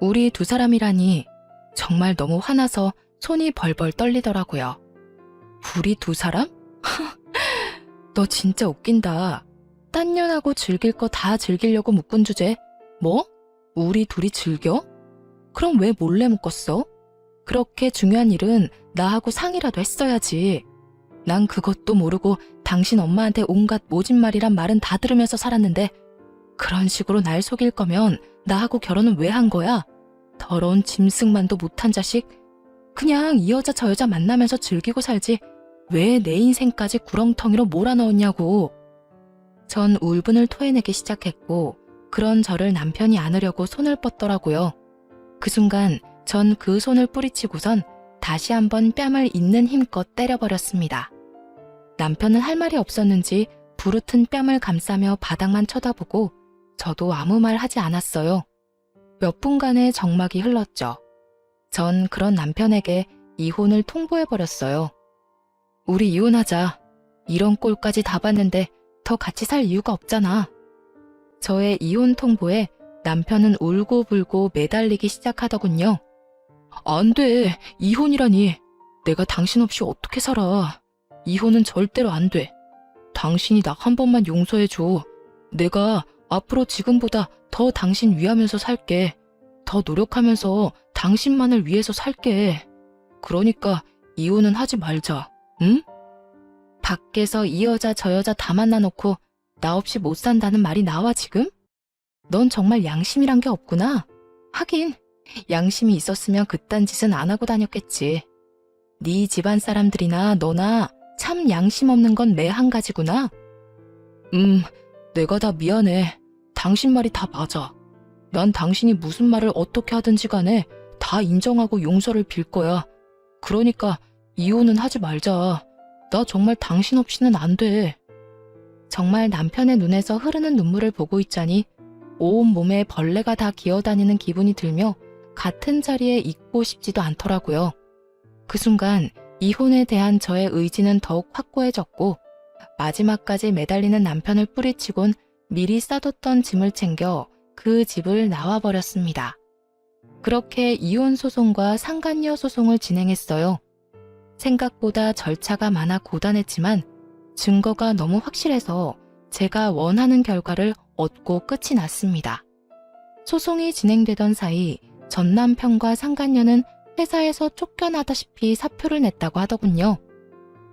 우리 두 사람이라니 정말 너무 화나서 손이 벌벌 떨리더라고요. 우리 두 사람? 너 진짜 웃긴다. 딴 년하고 즐길 거 다 즐기려고 묶은 주제. 뭐? 우리 둘이 즐겨? 그럼 왜 몰래 묶었어? 그렇게 중요한 일은 나하고 상의라도 했어야지. 난 그것도 모르고 당신 엄마한테 온갖 모진말이란 말은 다 들으면서 살았는데 그런 식으로 날 속일 거면 나하고 결혼은 왜 한 거야? 더러운 짐승만도 못한 자식. 그냥 이 여자 저 여자 만나면서 즐기고 살지 왜 내 인생까지 구렁텅이로 몰아넣었냐고. 전 울분을 토해내기 시작했고 그런 저를 남편이 안으려고 손을 뻗더라고요. 그 순간 전 그 손을 뿌리치고선 다시 한번 뺨을 있는 힘껏 때려버렸습니다. 남편은 할 말이 없었는지 부르튼 뺨을 감싸며 바닥만 쳐다보고 저도 아무 말 하지 않았어요. 몇 분간의 정막이 흘렀죠. 전 그런 남편에게 이혼을 통보해버렸어요. 우리 이혼하자. 이런 꼴까지 다 봤는데 더 같이 살 이유가 없잖아. 저의 이혼 통보에 남편은 울고불고 매달리기 시작하더군요. 안 돼. 이혼이라니. 내가 당신 없이 어떻게 살아. 이혼은 절대로 안 돼. 당신이 나 한 번만 용서해줘. 내가 앞으로 지금보다 더 당신 위하면서 살게. 더 노력하면서 당신만을 위해서 살게. 그러니까 이혼은 하지 말자, 응? 밖에서 이 여자 저 여자 다 만나놓고 나 없이 못 산다는 말이 나와 지금? 넌 정말 양심이란 게 없구나. 하긴 양심이 있었으면 그딴 짓은 안 하고 다녔겠지. 네 집안 사람들이나 너나 참 양심 없는 건 매 한 가지구나. 내가 다 미안해. 당신 말이 다 맞아. 난 당신이 무슨 말을 어떻게 하든지 간에 다 인정하고 용서를 빌 거야. 그러니까 이혼은 하지 말자. 나 정말 당신 없이는 안 돼. 정말 남편의 눈에서 흐르는 눈물을 보고 있자니 온몸에 벌레가 다 기어다니는 기분이 들며 같은 자리에 있고 싶지도 않더라고요. 그 순간 이혼에 대한 저의 의지는 더욱 확고해졌고 마지막까지 매달리는 남편을 뿌리치곤 미리 싸뒀던 짐을 챙겨 그 집을 나와버렸습니다. 그렇게 이혼 소송과 상간녀 소송을 진행했어요. 생각보다 절차가 많아 고단했지만 증거가 너무 확실해서 제가 원하는 결과를 얻고 끝이 났습니다. 소송이 진행되던 사이 전 남편과 상간녀는 회사에서 쫓겨나다시피 사표를 냈다고 하더군요.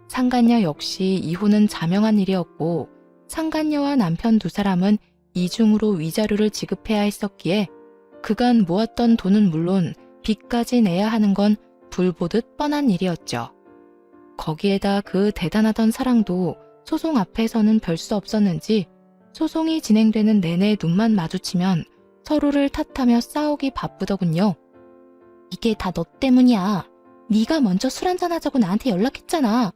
상간녀 역시 이혼은 자명한 일이었고 상간녀와 남편 두 사람은 이중으로 위자료를 지급해야 했었기에 그간 모았던 돈은 물론 빚까지 내야 하는 건 불보듯 뻔한 일이었죠. 거기에다 그 대단하던 사랑도 소송 앞에서는 별 수 없었는지 소송이 진행되는 내내 눈만 마주치면 서로를 탓하며 싸우기 바쁘더군요. 이게 다 너 때문이야. 네가 먼저 술 한잔하자고 나한테 연락했잖아.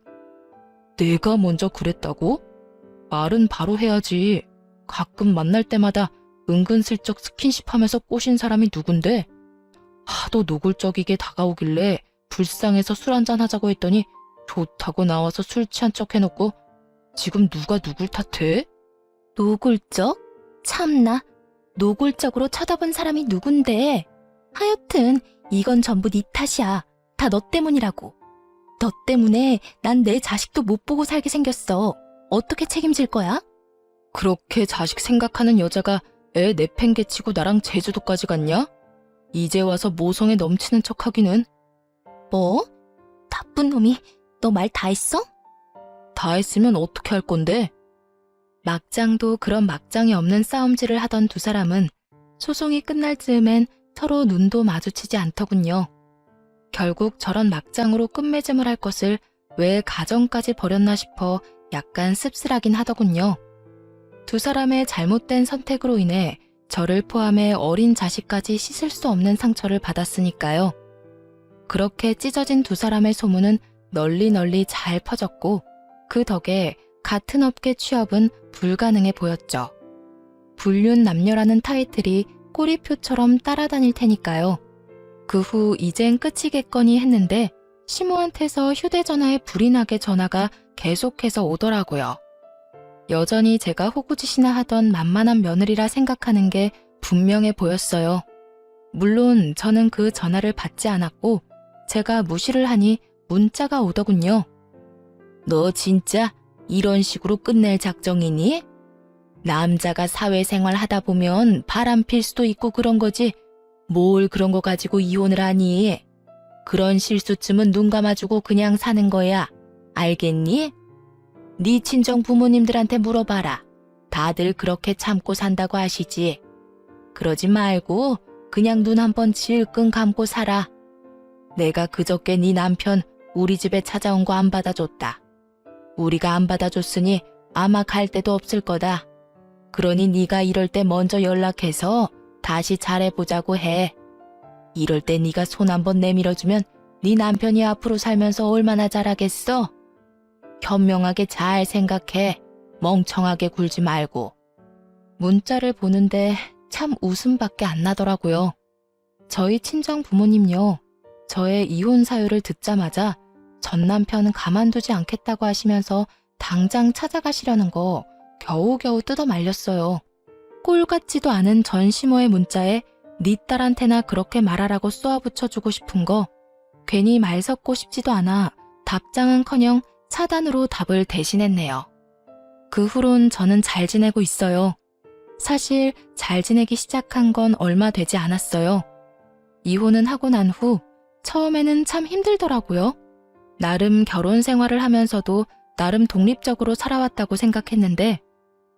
내가 먼저 그랬다고? 말은 바로 해야지. 가끔 만날 때마다 은근슬쩍 스킨십하면서 꼬신 사람이 누군데? 하도 노골적이게 다가오길래 불쌍해서 술 한잔하자고 했더니 좋다고 나와서 술 취한 척 해놓고 지금 누가 누굴 탓해? 노골적? 참나. 노골적으로 쳐다본 사람이 누군데? 하여튼 이건 전부 네 탓이야. 다 너 때문이라고. 너 때문에 난 내 자식도 못 보고 살게 생겼어. 어떻게 책임질 거야? 그렇게 자식 생각하는 여자가 애 내팽개치고 나랑 제주도까지 갔냐? 이제 와서 모성에 넘치는 척하기는. 뭐? 나쁜 놈이 너 말 다 했어? 다 했으면 어떻게 할 건데? 막장도 그런 막장이 없는 싸움질을 하던 두 사람은 소송이 끝날 즈음엔 서로 눈도 마주치지 않더군요. 결국 저런 막장으로 끝맺음을 할 것을 왜 가정까지 버렸나 싶어 약간 씁쓸하긴 하더군요. 두 사람의 잘못된 선택으로 인해 저를 포함해 어린 자식까지 씻을 수 없는 상처를 받았으니까요. 그렇게 찢어진 두 사람의 소문은 널리 잘 퍼졌고 그 덕에 같은 업계 취업은 불가능해 보였죠. 불륜 남녀라는 타이틀이 꼬리표처럼 따라다닐 테니까요. 그 후 이젠 끝이겠거니 했는데 시모한테서 휴대전화에 불이 나게 전화가 계속해서 오더라고요. 여전히 제가 호구짓이나 하던 만만한 며느리라 생각하는 게 분명해 보였어요. 물론 저는 그 전화를 받지 않았고 제가 무시를 하니 문자가 오더군요. 너 진짜 이런 식으로 끝낼 작정이니? 남자가 사회생활 하다 보면 바람 필 수도 있고 그런 거지. 뭘 그런 거 가지고 이혼을 하니? 그런 실수쯤은 눈 감아주고 그냥 사는 거야. 알겠니? 네 친정 부모님들한테 물어봐라. 다들 그렇게 참고 산다고 하시지. 그러지 말고 그냥 눈 한번 질끈 감고 살아. 내가 그저께 네 남편 우리 집에 찾아온 거 안 받아줬다. 우리가 안 받아줬으니 아마 갈 데도 없을 거다. 그러니 네가 이럴 때 먼저 연락해서 다시 잘해보자고 해. 이럴 때 네가 손 한번 내밀어주면 네 남편이 앞으로 살면서 얼마나 잘하겠어? 현명하게 잘 생각해. 멍청하게 굴지 말고. 문자를 보는데 참 웃음밖에 안 나더라고요. 저희 친정 부모님요. 저의 이혼 사유를 듣자마자 전 남편은 가만두지 않겠다고 하시면서 당장 찾아가시려는 거 겨우겨우 뜯어 말렸어요. 꼴 같지도 않은 전시모의 문자에 네 딸한테나 그렇게 말하라고 쏘아붙여주고 싶은 거 괜히 말 섞고 싶지도 않아 답장은커녕 차단으로 답을 대신했네요. 그 후론 저는 잘 지내고 있어요. 사실 잘 지내기 시작한 건 얼마 되지 않았어요. 이혼은 하고 난 후 처음에는 참 힘들더라고요. 나름 결혼 생활을 하면서도 나름 독립적으로 살아왔다고 생각했는데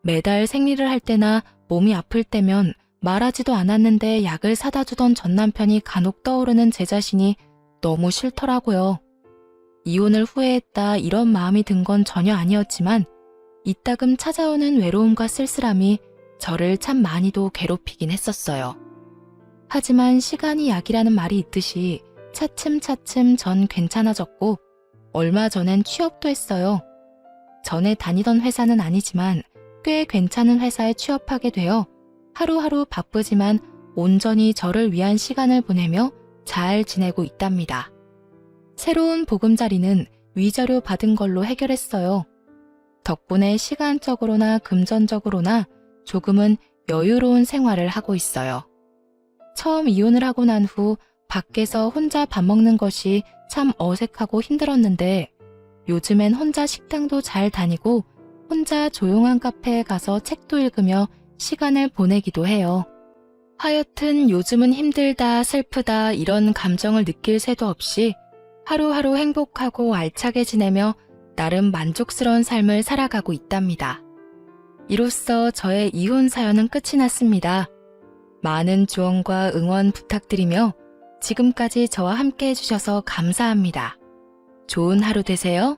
매달 생리를 할 때나 몸이 아플 때면 말하지도 않았는데 약을 사다 주던 전 남편이 간혹 떠오르는 제 자신이 너무 싫더라고요. 이혼을 후회했다 이런 마음이 든 건 전혀 아니었지만 이따금 찾아오는 외로움과 쓸쓸함이 저를 참 많이도 괴롭히긴 했었어요. 하지만 시간이 약이라는 말이 있듯이 차츰차츰 전 괜찮아졌고 얼마 전엔 취업도 했어요. 전에 다니던 회사는 아니지만 꽤 괜찮은 회사에 취업하게 되어 하루하루 바쁘지만 온전히 저를 위한 시간을 보내며 잘 지내고 있답니다. 새로운 보금자리는 위자료 받은 걸로 해결했어요. 덕분에 시간적으로나 금전적으로나 조금은 여유로운 생활을 하고 있어요. 처음 이혼을 하고 난 후 밖에서 혼자 밥 먹는 것이 참 어색하고 힘들었는데 요즘엔 혼자 식당도 잘 다니고 혼자 조용한 카페에 가서 책도 읽으며 시간을 보내기도 해요. 하여튼 요즘은 힘들다, 슬프다 이런 감정을 느낄 새도 없이 하루하루 행복하고 알차게 지내며 나름 만족스러운 삶을 살아가고 있답니다. 이로써 저의 이혼 사연은 끝이 났습니다. 많은 조언과 응원 부탁드리며 지금까지 저와 함께 해주셔서 감사합니다. 좋은 하루 되세요.